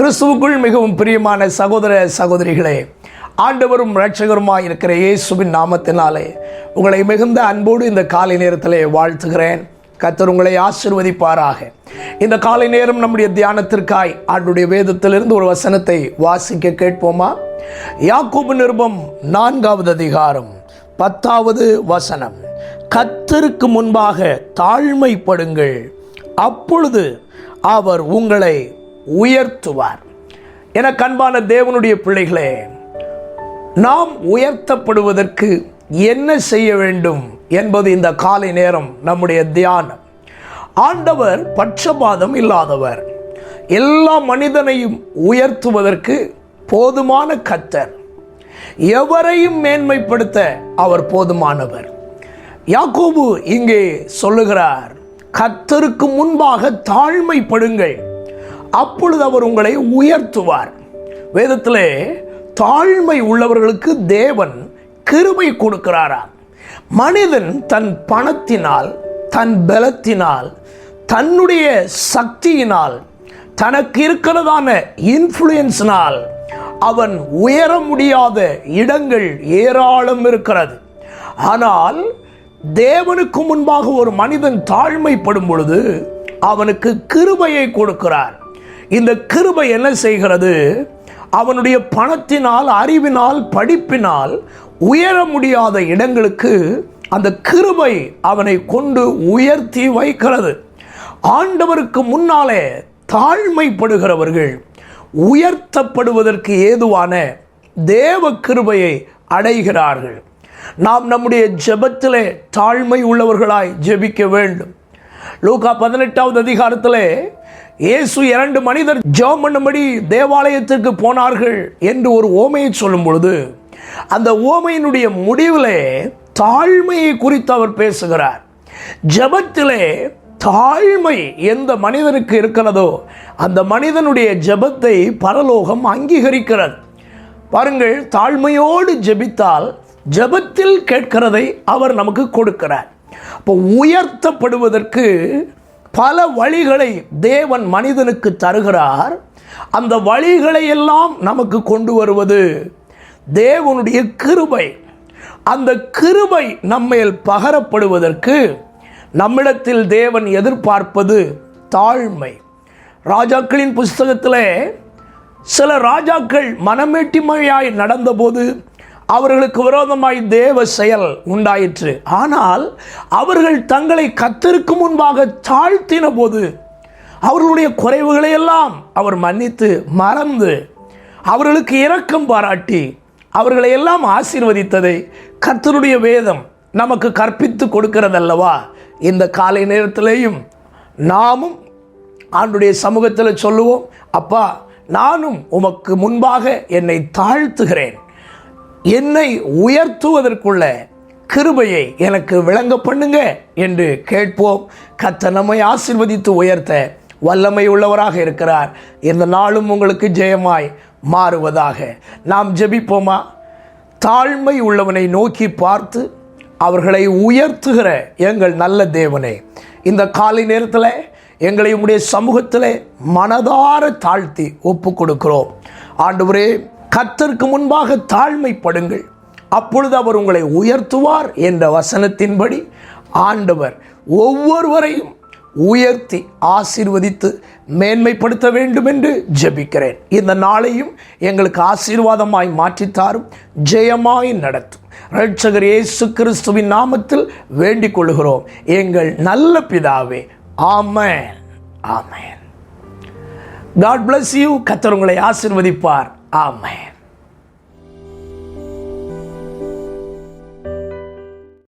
கிறிஸ்துவுக்குள் மிகவும் பிரியமான சகோதர சகோதரிகளே, ஆண்டவரும் இரட்சகருமாய் இருக்கிற இயேசுவின் நாமத்தினாலே உங்களை மிகுந்த அன்போடு இந்த காலை நேரத்திலே வாழ்த்துகிறேன். கர்த்தர் உங்களை ஆசீர்வதிப்பாராக. இந்த காலை நேரம் நம்முடைய தியானத்திற்காய் ஆண்டுடைய வேதத்திலிருந்து ஒரு வசனத்தை வாசிக்க கேட்போமா? யாக்கோபு நிருபம் 4வது அதிகாரம் 10வது வசனம். கர்த்தருக்கு முன்பாக தாழ்மைப்படுங்கள், அப்பொழுது அவர் உங்களை உயர்த்துவார். என கண்பான தேவனுடைய பிள்ளைகளே, நாம் உயர்த்தப்படுவதற்கு என்ன செய்ய வேண்டும் என்பது இந்த காலை நேரம் நம்முடைய தியானம். ஆண்டவர் பட்சபாதம் இல்லாதவர். எல்லா மனிதனையும் உயர்த்துவதற்கு போதுமான கர்த்தர். எவரையும் மேன்மைப்படுத்த அவர் போதுமானவர். யாக்கோபு இங்கே சொல்லுகிறார், கர்த்தருக்கு முன்பாக தாழ்மைப்படுங்கள், அப்பொழுது அவர் உங்களை உயர்த்துவார். வேதத்திலே தாழ்மை உள்ளவர்களுக்கு தேவன் கிருபை கொடுக்கிறாராம். மனிதன் தன் பணத்தினால், தன் பலத்தினால், தன்னுடைய சக்தியினால், தனக்கு இருக்கிறதான இன்ஃப்ளூயன்ஸினால் அவன் உயர முடியாத இடங்கள் ஏராளம் இருக்கிறது. ஆனால் தேவனுக்கு முன்பாக ஒரு மனிதன் தாழ்மைப்படும் பொழுது அவனுக்கு கிருபையை கொடுக்கிறார். இந்த கிருபை என்ன செய்கிறது? அவனுடைய பணத்தினால், அறிவினால், படிப்பினால் உயர முடியாத இடங்களுக்கு அந்த கிருபை அவனை கொண்டு உயர்த்தி வைக்கிறது. ஆண்டவருக்கு முன்னாலே தாழ்மைப்படுகிறவர்கள் உயர்த்தப்படுவதற்கு ஏதுவான தேவ கிருபையை அடைகிறார்கள். நாம் நம்முடைய ஜெபத்திலே தாழ்மை உள்ளவர்களாய் ஜெபிக்க வேண்டும். லூக்கா 18வது அதிகாரத்திலே இயேசு 2 மனிதர் ஜெபம் பண்ணும்படி தேவாலயத்திற்கு போனார்கள் என்று ஒரு ஓமையை சொல்லும் பொழுது, அந்த ஓமையினுடைய முடிவிலே தாழ்மையை குறித்து அவர் பேசுகிறார். ஜெபத்திலே தாழ்மை எந்த மனிதனுக்கு இருக்கிறதோ அந்த மனிதனுடைய ஜெபத்தை பரலோகம் அங்கீகரிக்கிறது. பாருங்கள், தாழ்மையோடு ஜெபித்தால் ஜெபத்தில் கேட்கிறதை அவர் நமக்கு கொடுக்கிறார். இப்போ உயர்த்தப்படுவதற்கு பல வழிகளை தேவன் மனிதனுக்கு தருகிறார். அந்த வழிகளை எல்லாம் நமக்கு கொண்டு வருவது தேவனுடைய கிருபை. அந்த கிருபை நம்மேல் பகரப்படுவதற்கு நம்மிடத்தில் தேவன் எதிர்பார்ப்பது தாழ்மை. ராஜாக்களின் புஸ்தகத்திலே சில ராஜாக்கள் மனமேட்டிமையாய் நடந்தபோது அவர்களுக்கு விரோதமாய் தேவ செயல் உண்டாயிற்று. ஆனால் அவர்கள் தங்களை கர்த்தருக்கு முன்பாக தாழ்த்தின போது அவர்களுடைய குறைவுகளை எல்லாம் அவர் மன்னித்து மறந்து அவர்களுக்கு இரக்கம் பாராட்டி அவர்களை எல்லாம் ஆசீர்வதித்ததை கர்த்தருடைய வேதம் நமக்கு கற்பித்து கொடுக்கிறதல்லவா? இந்த காலை நேரத்திலேயும் நாமும் ஆண்டுடைய சமூகத்தில் சொல்லுவோம், அப்பா, நானும் உமக்கு முன்பாக என்னை தாழ்த்துகிறேன், என்னை உயர்த்துவதற்குள்ள கிருபையை எனக்கு விளங்க பண்ணுங்க என்று கேட்போம். கர்த்தர் நம்மை ஆசீர்வதித்து உயர்த்த வல்லமை உள்ளவராக இருக்கிறார். இந்த நாளும் உங்களுக்கு ஜெயமாய் மாறுவதாக. நாம் ஜெபிப்போமா? தாழ்மை உள்ளவனை நோக்கி பார்த்து அவர்களை உயர்த்துகிற எங்கள் நல்ல தேவனே, இந்த காலை நேரத்தில் எங்களை உம்முடைய சமூகத்தில் மனதார தாழ்த்தி ஒப்பு கொடுக்கிறோம். ஆண்டவரே, கர்த்தருக்கு முன்பாக தாழ்மைப்படுங்கள், அப்பொழுது அவர் உங்களை உயர்த்துவார் என்ற வசனத்தின்படி ஆண்டவர் ஒவ்வொருவரையும் உயர்த்தி ஆசீர்வதித்து மேன்மைப்படுத்த வேண்டும் என்று ஜெபிக்கிறேன். இந்த நாளையும் எங்களுக்கு ஆசீர்வாதமாய் மாற்றித்தாரும், ஜெயமாய் நடத்தும். இரட்சகர் இயேசு கிறிஸ்துவின் நாமத்தில் வேண்டிக் கொள்கிறோம் எங்கள் நல்ல பிதாவே. ஆமென், ஆமென். God bless you. கர்த்தர் உங்களை ஆசீர்வதிப்பார். ஆமென்.